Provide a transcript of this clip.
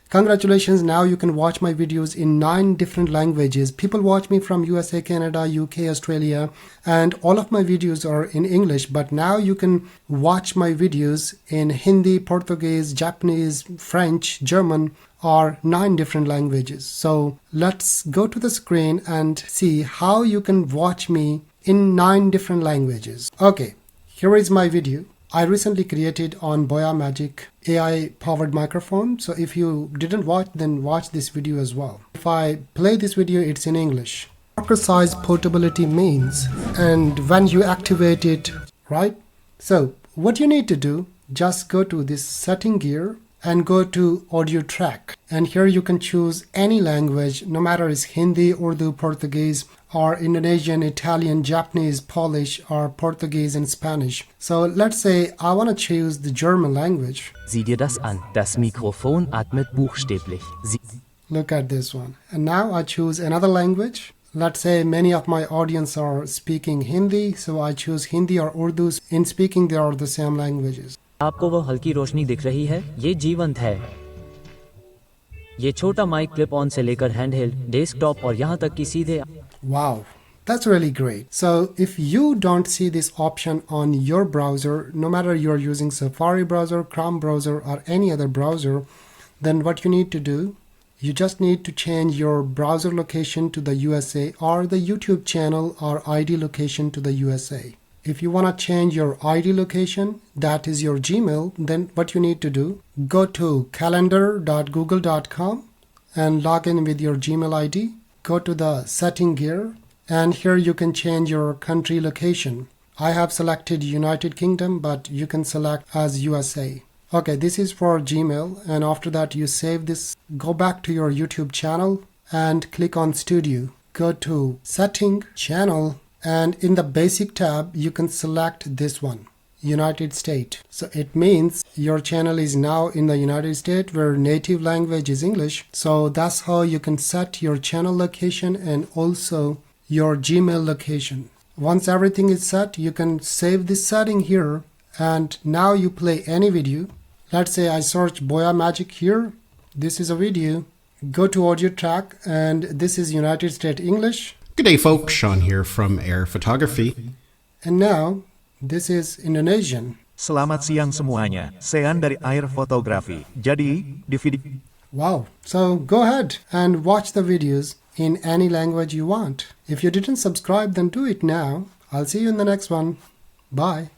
Congratulations, now you can watch my videos in 9 different languages. People watch me from USA, Canada, UK, Australia, and all of my videos are in English, but now you can watch my videos in Hindi, Portuguese, Japanese, French, German, or 9 different languages. So let's go to the screen and see how you can watch me in 9 different languages. Okay, here is my video. I recently created on Boya Magic AI powered microphone. So if you didn't watch, then watch this video as well. If I play this video, it's in English. Marker size portability means, and when you activate it, right? So what you need to do, just go to this setting gear and go to audio track. And here you can choose any language, no matter it's Hindi, Urdu, Portuguese, or Indonesian, Italian, Japanese, Polish, or Portuguese and Spanish. So let's say I want to choose the German language. Sieh dir das an. Das Mikrofon atmet buchstäblich. Look at this one. And now I choose another language. Let's say many of my audience are speaking Hindi, so I choose Hindi or Urdu. In speaking, they are the same languages. आपको वो हल्की रोशनी दिख रही है? ये जीवंत है। ये छोटा माइक क्लिप ऑन से लेकर हैंडहेल्ड, डेस्कटॉप और यहाँ तक कि सीधे Wow, that's really great. So if you don't see this option on your browser, no matter you're using Safari browser, Chrome browser, or any other browser, then what you need to do, you just need to change your browser location to the USA or the YouTube channel or ID location to the USA. If you want to change your ID location, that is your Gmail, then what you need to do, go to calendar.google.com and log in with your Gmail ID. Go to the setting gear, and here you can change your country location. I have selected United Kingdom, but you can select as USA. Okay, this is for Gmail, and after that you save this. Go back to your YouTube channel and click on Studio. Go to Setting, Channel, and in the Basic tab you can select this one, United States. So it means your channel is now in the United States where native language is English. So that's how you can set your channel location and also your Gmail location. Once everything is set, you can save this setting here, and now you play any video. Let's say I search Boya Magic here. This is a video. Go to audio track, and this is United States English. Good day folks, Sean here from Air Photography. And now this is Indonesian. Selamat siang semuanya, Sean dari Air Photography. Jadi, di video... Wow. So go ahead and watch the videos in any language you want. If you didn't subscribe, then do it now. I'll see you in the next one. Bye.